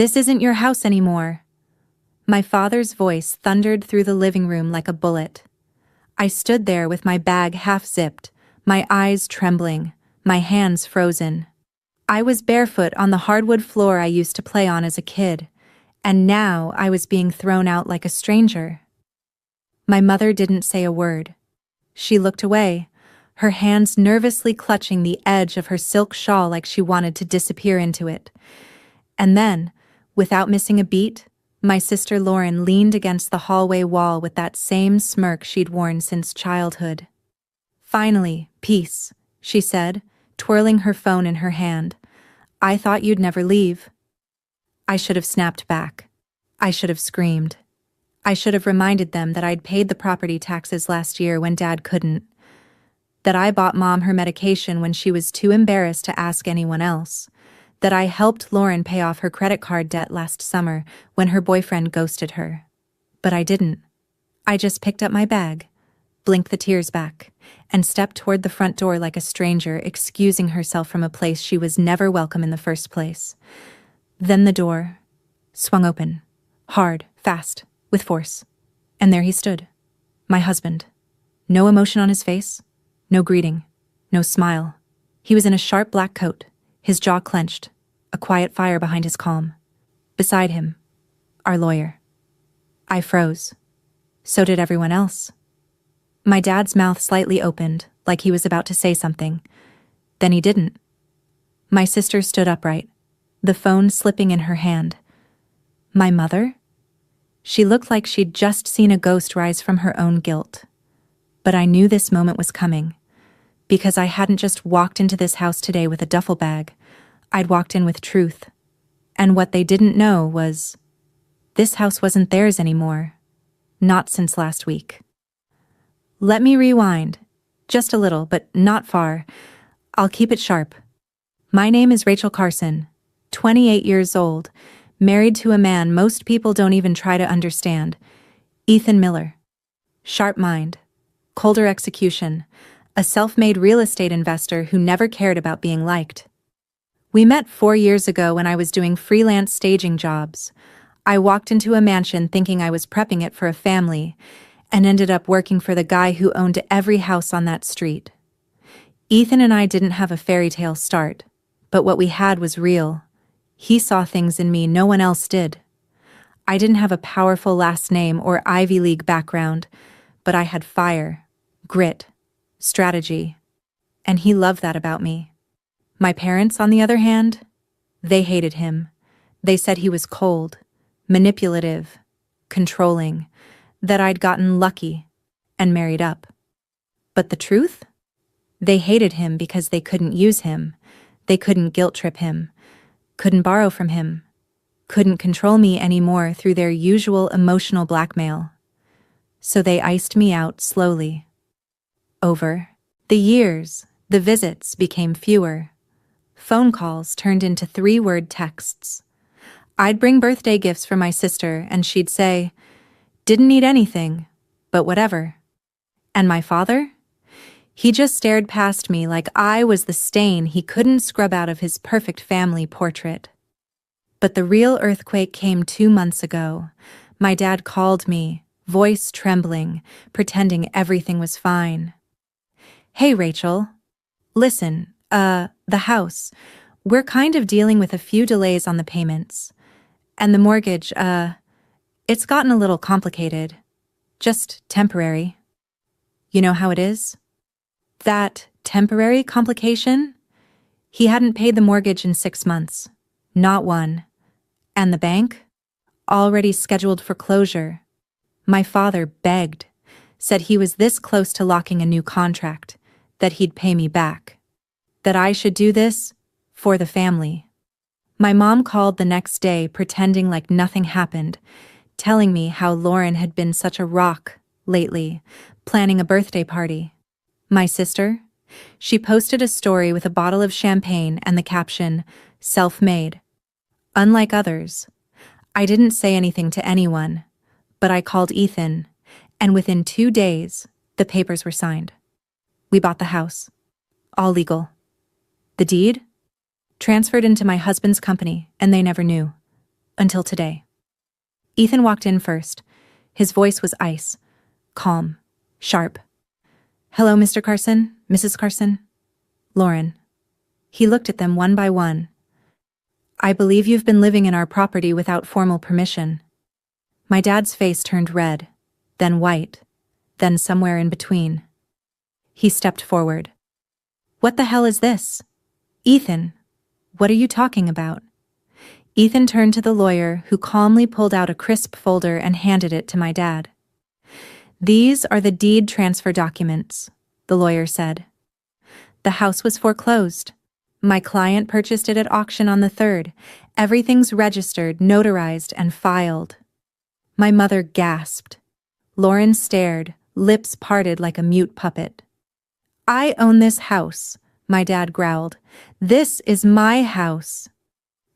This isn't your house anymore." My father's voice thundered through the living room like a bullet. I stood there with my bag half-zipped, my eyes trembling, my hands frozen. I was barefoot on the hardwood floor I used to play on as a kid, and now I was being thrown out like a stranger. My mother didn't say a word. She looked away, her hands nervously clutching the edge of her silk shawl like she wanted to disappear into it. And then, without missing a beat, my sister Lauren leaned against the hallway wall with that same smirk she'd worn since childhood. "Finally, peace," she said, twirling her phone in her hand. "I thought you'd never leave." I should have snapped back. I should have screamed. I should have reminded them that I'd paid the property taxes last year when Dad couldn't. That I bought Mom her medication when she was too embarrassed to ask anyone else. That I helped Lauren pay off her credit card debt last summer when her boyfriend ghosted her. But I didn't. I just picked up my bag, blinked the tears back, and stepped toward the front door like a stranger, excusing herself from a place she was never welcome in the first place. Then the door swung open, hard, fast, with force. And there he stood, my husband. No emotion on his face, no greeting, no smile. He was in a sharp black coat, his jaw clenched, a quiet fire behind his calm. Beside him, our lawyer. I froze. So did everyone else. My dad's mouth slightly opened, like he was about to say something. Then he didn't. My sister stood upright, the phone slipping in her hand. My mother? She looked like she'd just seen a ghost rise from her own guilt. But I knew this moment was coming, because I hadn't just walked into this house today with a duffel bag. I'd walked in with truth. And what they didn't know was, this house wasn't theirs anymore. Not since last week. Let me rewind. Just a little, but not far. I'll keep it sharp. My name is Rachel Carson, 28 years old, married to a man most people don't even try to understand, Ethan Miller. Sharp mind, colder execution, a self-made real estate investor who never cared about being liked. We met 4 years ago when I was doing freelance staging jobs. I walked into a mansion thinking I was prepping it for a family, and ended up working for the guy who owned every house on that street. Ethan and I didn't have a fairy tale start, but what we had was real. He saw things in me no one else did. I didn't have a powerful last name or Ivy League background, but I had fire, grit, strategy, and he loved that about me. My parents, on the other hand, they hated him. They said he was cold, manipulative, controlling, that I'd gotten lucky and married up. But the truth? They hated him because they couldn't use him, they couldn't guilt-trip him, couldn't borrow from him, couldn't control me anymore through their usual emotional blackmail. So they iced me out slowly. Over the years, the visits became fewer. Phone calls turned into 3-word texts. I'd bring birthday gifts for my sister and she'd say, "Didn't need anything, but whatever." And my father? He just stared past me like I was the stain he couldn't scrub out of his perfect family portrait. But the real earthquake came 2 months ago. My dad called me, voice trembling, pretending everything was fine. "Hey, Rachel. Listen, the house. We're kind of dealing with a few delays on the payments. And the mortgage, it's gotten a little complicated. Just temporary. You know how it is? That temporary complication? He hadn't paid the mortgage in 6 months. Not one. And the bank? Already scheduled for closure. My father begged, said he was this close to locking a new contract, that he'd pay me back. That I should do this for the family. My mom called the next day pretending like nothing happened, telling me how Lauren had been such a rock lately, planning a birthday party. My sister? She posted a story with a bottle of champagne and the caption, "Self-made." Unlike others, I didn't say anything to anyone, but I called Ethan, and within 2 days, the papers were signed. We bought the house. All legal. The deed? Transferred into my husband's company, and they never knew. Until today. Ethan walked in first. His voice was ice. Calm. Sharp. "Hello, Mr. Carson, Mrs. Carson." "Lauren." He looked at them one by one. "I believe you've been living in our property without formal permission." My dad's face turned red, then white, then somewhere in between. He stepped forward. "What the hell is this? Ethan, what are you talking about?" Ethan turned to the lawyer, who calmly pulled out a crisp folder and handed it to my dad. "These are the deed transfer documents," the lawyer said. "The house was foreclosed. My client purchased it at auction on the 3rd. Everything's registered, notarized, and filed." My mother gasped. Lauren stared, lips parted like a mute puppet. "I own this house," my dad growled. "This is my house."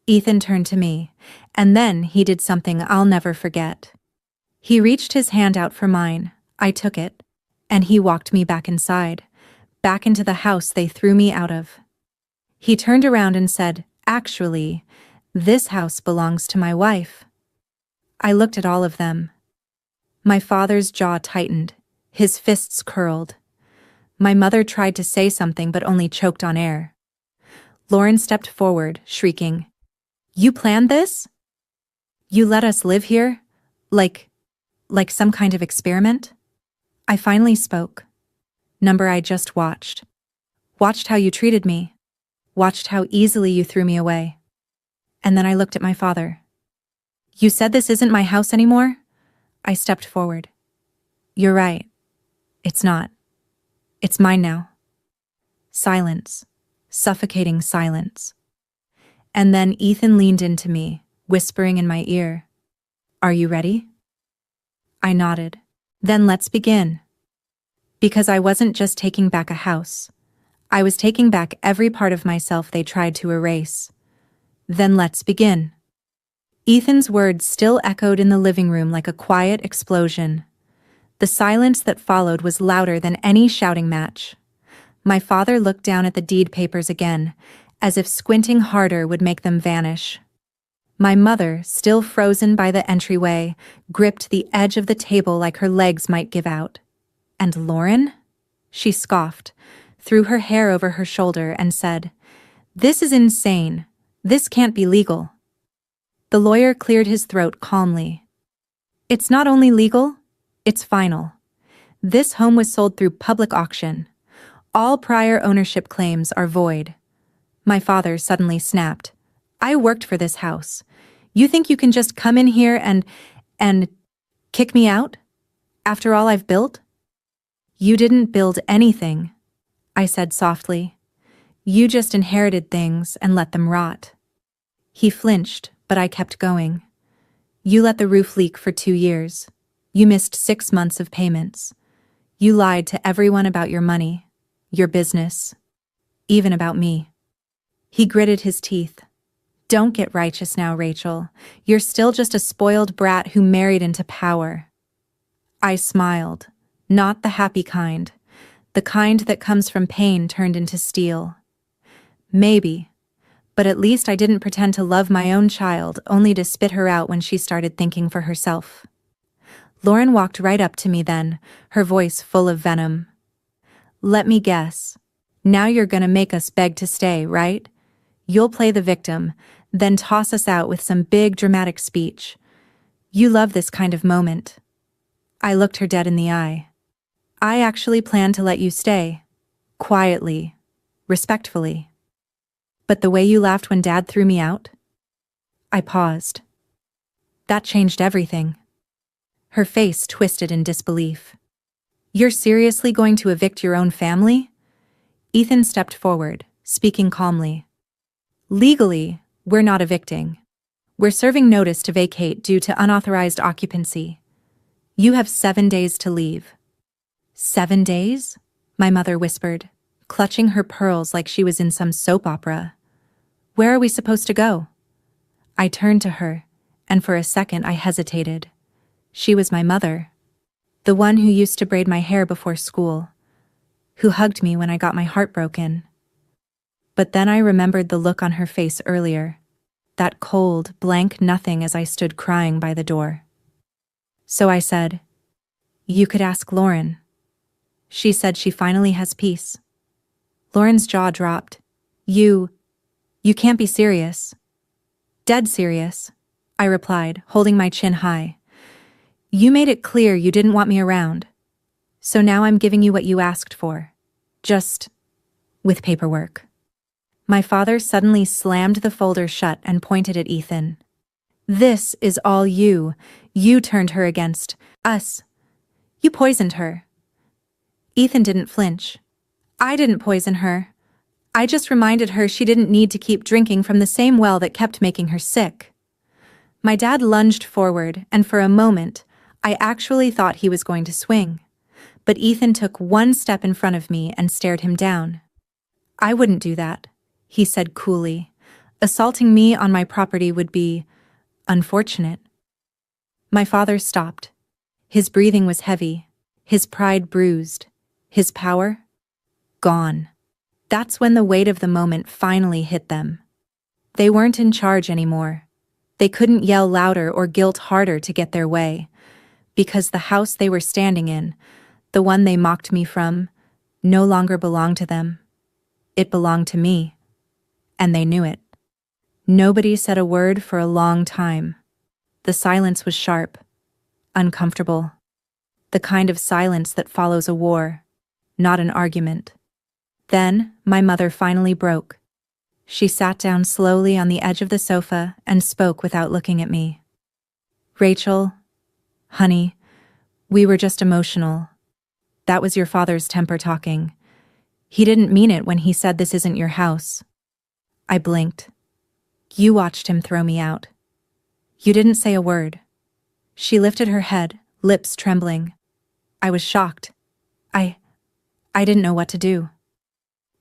Ethan turned to me, and then he did something I'll never forget. He reached his hand out for mine. I took it, and he walked me back inside, back into the house they threw me out of. He turned around and said, "Actually, this house belongs to my wife." I looked at all of them. My father's jaw tightened, his fists curled. My mother tried to say something but only choked on air. Lauren stepped forward, shrieking, "You planned this? You let us live here? Like some kind of experiment?" I finally spoke. "Number, I just watched. Watched how you treated me. Watched how easily you threw me away." And then I looked at my father. "You said this isn't my house anymore?" I stepped forward. "You're right. It's not. It's mine now." Silence. Suffocating silence. And then Ethan leaned into me, whispering in my ear, "Are you ready?" I nodded. "Then let's begin." Because I wasn't just taking back a house. I was taking back every part of myself they tried to erase. "Then let's begin." Ethan's words still echoed in the living room like a quiet explosion. The silence that followed was louder than any shouting match. My father looked down at the deed papers again, as if squinting harder would make them vanish. My mother, still frozen by the entryway, gripped the edge of the table like her legs might give out. "And Lauren?" She scoffed, threw her hair over her shoulder, and said, "This is insane. This can't be legal." The lawyer cleared his throat calmly. "It's not only legal, it's final. This home was sold through public auction. All prior ownership claims are void." My father suddenly snapped. "I worked for this house. You think you can just come in here and kick me out? After all I've built?" "You didn't build anything," I said softly. "You just inherited things and let them rot." He flinched, but I kept going. "You let the roof leak for 2 years. You missed 6 months of payments. You lied to everyone about your money, your business, even about me." He gritted his teeth. "Don't get righteous now, Rachel. You're still just a spoiled brat who married into power." I smiled, not the happy kind, the kind that comes from pain turned into steel. Maybe, but at least I didn't pretend to love my own child only to spit her out when she started thinking for herself. Lauren walked right up to me then, her voice full of venom. "Let me guess. Now you're gonna make us beg to stay, right? You'll play the victim, then toss us out with some big dramatic speech. You love this kind of moment." I looked her dead in the eye. "I actually plan to let you stay. Quietly. Respectfully. But the way you laughed when Dad threw me out?" I paused. "That changed everything." Her face twisted in disbelief. "You're seriously going to evict your own family?" Ethan stepped forward, speaking calmly. "Legally, we're not evicting. We're serving notice to vacate due to unauthorized occupancy. You have 7 days to leave." "7 days?" my mother whispered, clutching her pearls like she was in some soap opera. "Where are we supposed to go?" I turned to her, and for a second I hesitated. She was my mother, the one who used to braid my hair before school, who hugged me when I got my heart broken. But then I remembered the look on her face earlier. that cold, blank nothing as I stood crying by the door. So I said, "You could ask Lauren." She said she finally has peace. Lauren's jaw dropped. You can't be serious." "Dead serious," I replied, holding my chin high. "You made it clear you didn't want me around. So now I'm giving you what you asked for. Just with paperwork." My father suddenly slammed the folder shut and pointed at Ethan. "This is all you. You turned her against us. You poisoned her." Ethan didn't flinch. "I didn't poison her. I just reminded her she didn't need to keep drinking from the same well that kept making her sick." My dad lunged forward, and for a moment, I actually thought he was going to swing. But Ethan took one step in front of me and stared him down. "I wouldn't do that," he said coolly. "Assaulting me on my property would be unfortunate." My father stopped. His breathing was heavy, his pride bruised, his power gone. That's when the weight of the moment finally hit them. They weren't in charge anymore. They couldn't yell louder or guilt harder to get their way, because the house they were standing in, the one they mocked me from, no longer belonged to them. It belonged to me, and they knew it. Nobody said a word for a long time. The silence was sharp, uncomfortable, the kind of silence that follows a war, not an argument. Then my mother finally broke. She sat down slowly on the edge of the sofa and spoke without looking at me. "Rachel, honey, we were just emotional. That was your father's temper talking. He didn't mean it when he said this isn't your house." I blinked. "You watched him throw me out. You didn't say a word." She lifted her head, lips trembling. I was shocked. I didn't know what to do.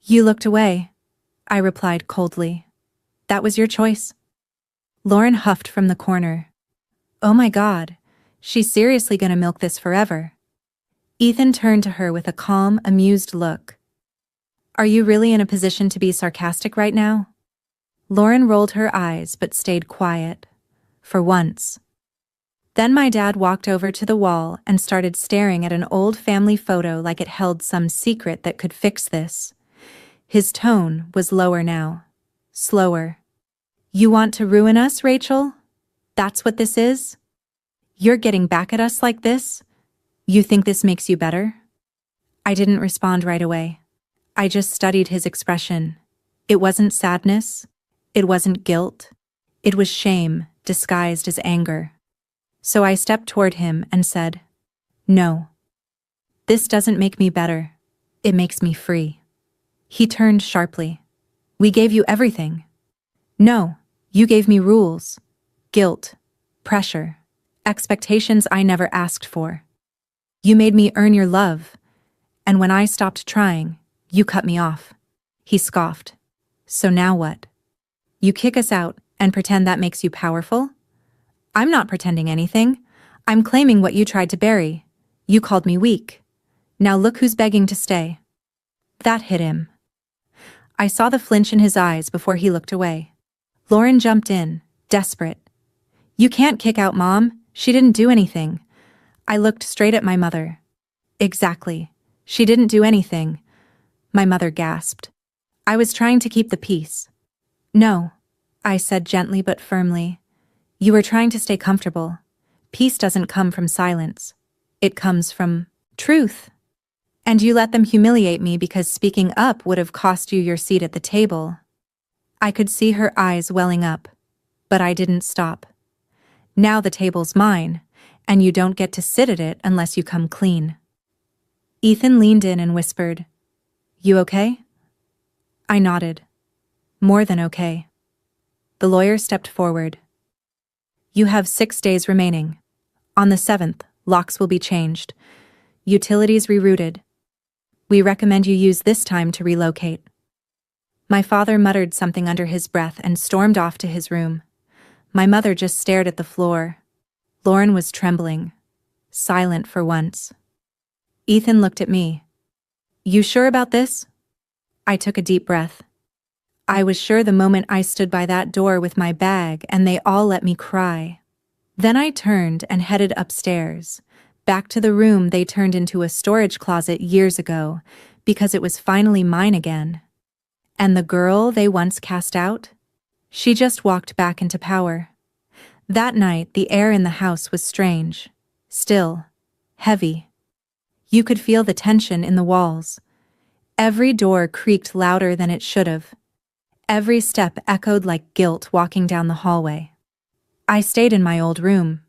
"You looked away," I replied coldly. "That was your choice." Lauren huffed from the corner. "Oh my God, she's seriously gonna milk this forever." Ethan turned to her with a calm, amused look. "Are you really in a position to be sarcastic right now?" Lauren rolled her eyes but stayed quiet. For once. Then my dad walked over to the wall and started staring at an old family photo like it held some secret that could fix this. His tone was lower now. Slower. "You want to ruin us, Rachel? That's what this is? You're getting back at us like this? You think this makes you better?" I didn't respond right away. I just studied his expression. It wasn't sadness. It wasn't guilt. It was shame disguised as anger. So I stepped toward him and said, "No. This doesn't make me better. It makes me free." He turned sharply. "We gave you everything." "No, you gave me rules, guilt, pressure, expectations I never asked for. You made me earn your love, and when I stopped trying, you cut me off." He scoffed. "So now what? You kick us out and pretend that makes you powerful?" "I'm not pretending anything. I'm claiming what you tried to bury. You called me weak. Now look who's begging to stay." That hit him. I saw the flinch in his eyes before he looked away. Lauren jumped in, desperate. "You can't kick out Mom. She didn't do anything." I looked straight at my mother. "Exactly. She didn't do anything." My mother gasped. "I was trying to keep the peace." "No," I said gently but firmly. "You were trying to stay comfortable. Peace doesn't come from silence. It comes from truth. And you let them humiliate me because speaking up would have cost you your seat at the table." I could see her eyes welling up, but I didn't stop. "Now the table's mine, and you don't get to sit at it unless you come clean." Ethan leaned in and whispered, "You okay?" I nodded. "More than okay." The lawyer stepped forward. "You have 6 days remaining. On the 7th, locks will be changed. Utilities rerouted. We recommend you use this time to relocate." My father muttered something under his breath and stormed off to his room. My mother just stared at the floor. Lauren was trembling, silent for once. Ethan looked at me. "You sure about this?" I took a deep breath. I was sure the moment I stood by that door with my bag and they all let me cry. Then I turned and headed upstairs, back to the room they turned into a storage closet years ago, because it was finally mine again. And the girl they once cast out? She just walked back into power. That night, the air in the house was strange, still, heavy. You could feel the tension in the walls. Every door creaked louder than it should have. Every step echoed like guilt walking down the hallway. I stayed in my old room.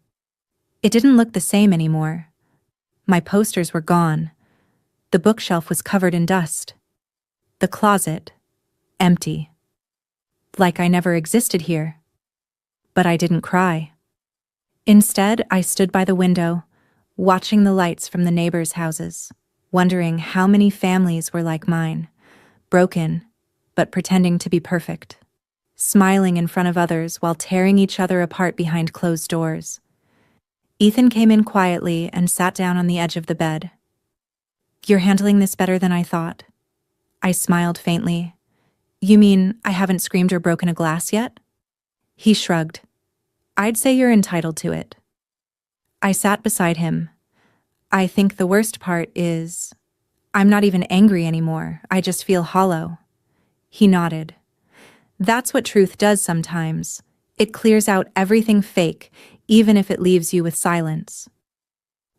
It didn't look the same anymore. My posters were gone. The bookshelf was covered in dust. The closet, empty. Like I never existed here. But I didn't cry. Instead, I stood by the window, watching the lights from the neighbors' houses, wondering how many families were like mine, broken, but pretending to be perfect, smiling in front of others while tearing each other apart behind closed doors. Ethan came in quietly and sat down on the edge of the bed. "You're handling this better than I thought." I smiled faintly. "You mean I haven't screamed or broken a glass yet?" He shrugged. "I'd say you're entitled to it." I sat beside him. "I think the worst part is, I'm not even angry anymore. I just feel hollow." He nodded. "That's what truth does sometimes. It clears out everything fake, even if it leaves you with silence."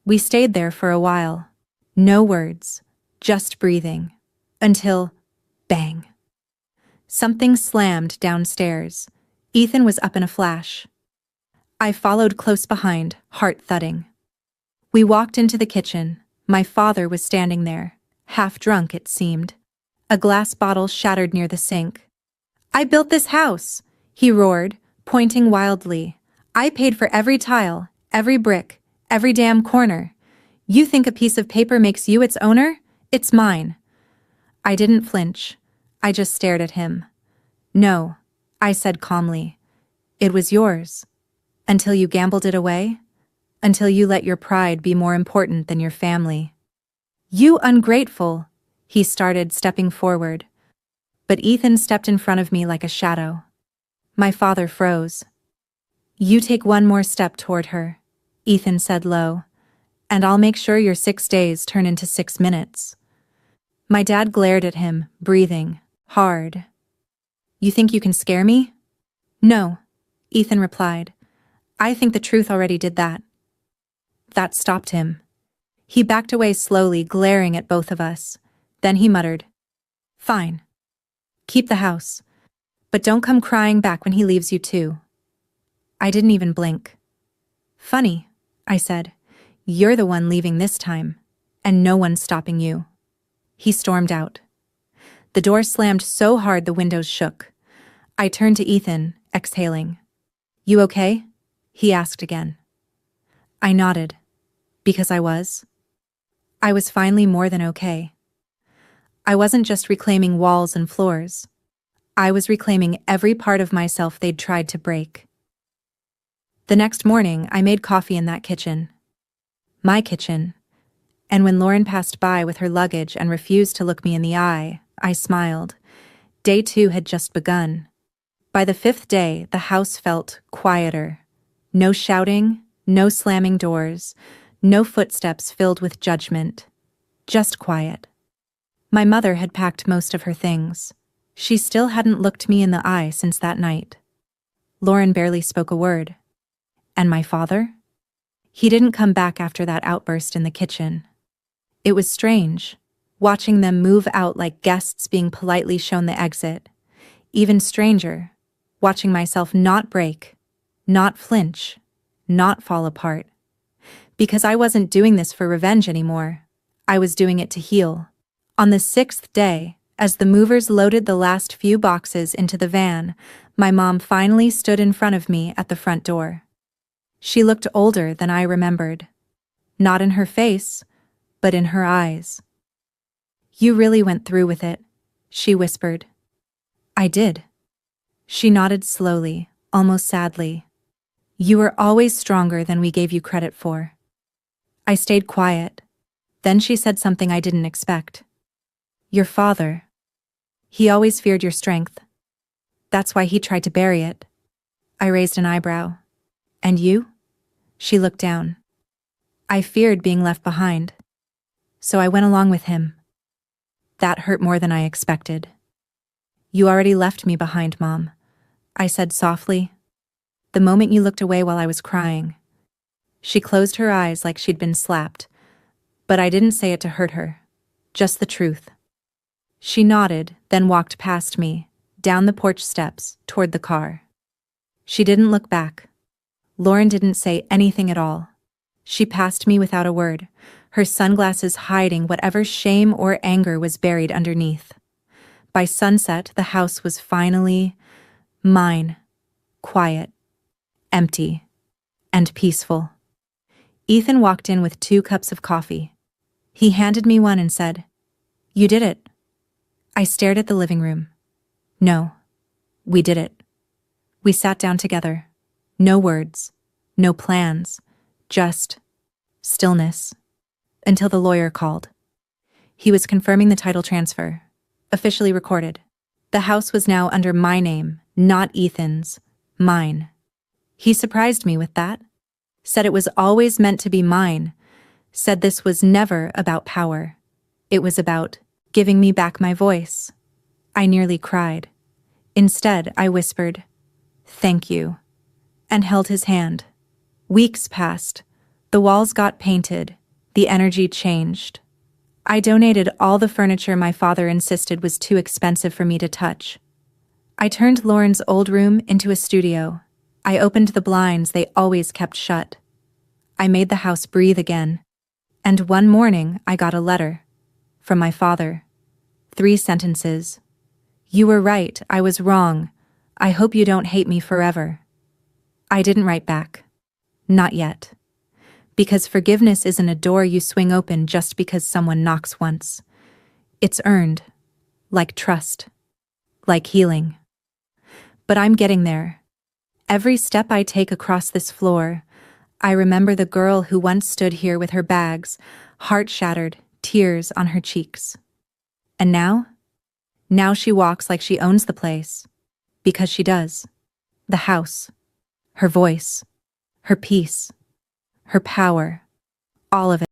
We stayed there for a while. No words, just breathing. Until, bang. Something slammed downstairs. Ethan was up in a flash. I followed close behind, heart thudding. We walked into the kitchen. My father was standing there, half drunk it seemed. A glass bottle shattered near the sink. "I built this house," he roared, pointing wildly. "I paid for every tile, every brick, every damn corner. You think a piece of paper makes you its owner? It's mine." I didn't flinch. I just stared at him. "No," I said calmly. "It was yours. Until you gambled it away. Until you let your pride be more important than your family." "You ungrateful," he started, stepping forward. But Ethan stepped in front of me like a shadow. My father froze. "You take one more step toward her," Ethan said low, "and I'll make sure your 6 days turn into 6 minutes." My dad glared at him, breathing hard. "You think you can scare me?" "No," Ethan replied. "I think the truth already did that." That stopped him. He backed away slowly, glaring at both of us. Then he muttered, "Fine. Keep the house. But don't come crying back when he leaves you too." I didn't even blink. "Funny," I said. "You're the one leaving this time, and no one's stopping you." He stormed out. The door slammed so hard the windows shook. I turned to Ethan, exhaling. "You okay?" he asked again. I nodded, because I was. I was finally more than okay. I wasn't just reclaiming walls and floors. I was reclaiming every part of myself they'd tried to break. The next morning, I made coffee in that kitchen. My kitchen. And when Lauren passed by with her luggage and refused to look me in the eye, I smiled. Day 2 had just begun. By the 5th day, the house felt quieter. No shouting, no slamming doors, no footsteps filled with judgment. Just quiet. My mother had packed most of her things. She still hadn't looked me in the eye since that night. Lauren barely spoke a word. And my father? He didn't come back after that outburst in the kitchen. It was strange, watching them move out like guests being politely shown the exit. Even stranger, watching myself not break, not flinch, not fall apart. Because I wasn't doing this for revenge anymore. I was doing it to heal. On the 6th day, as the movers loaded the last few boxes into the van, my mom finally stood in front of me at the front door. She looked older than I remembered. Not in her face, but in her eyes. "You really went through with it," she whispered. "I did." She nodded slowly, almost sadly. "You were always stronger than we gave you credit for." I stayed quiet. Then she said something I didn't expect. "Your father. He always feared your strength." That's why he tried to bury it. I raised an eyebrow. And you? She looked down. I feared being left behind. So I went along with him. That hurt more than I expected. You already left me behind, Mom, I said softly. The moment you looked away while I was crying. She closed her eyes like she'd been slapped, but I didn't say it to hurt her. Just the truth. She nodded, then walked past me, down the porch steps, toward the car. She didn't look back. Lauren didn't say anything at all. She passed me without a word, her sunglasses hiding whatever shame or anger was buried underneath. By sunset, the house was finally mine, quiet, empty, and peaceful. Ethan walked in with 2 cups of coffee. He handed me one and said, "You did it." I stared at the living room. No, we did it. We sat down together. No words, no plans, just stillness. Until the lawyer called. He was confirming the title transfer, officially recorded. The house was now under my name, not Ethan's, mine. He surprised me with that. Said it was always meant to be mine. Said this was never about power. It was about giving me back my voice. I nearly cried. Instead, I whispered, "Thank you," and held his hand. Weeks passed. The walls got painted. The energy changed. I donated all the furniture my father insisted was too expensive for me to touch. I turned Lauren's old room into a studio. I opened the blinds they always kept shut. I made the house breathe again. And one morning, I got a letter. From my father. 3 sentences. "You were right, I was wrong. I hope you don't hate me forever." I didn't write back. Not yet. Because forgiveness isn't a door you swing open just because someone knocks once. It's earned. Like trust. Like healing. But I'm getting there. Every step I take across this floor, I remember the girl who once stood here with her bags, heart shattered, tears on her cheeks. And now? Now she walks like she owns the place. Because she does. The house. Her voice. Her peace. Her power. All of it.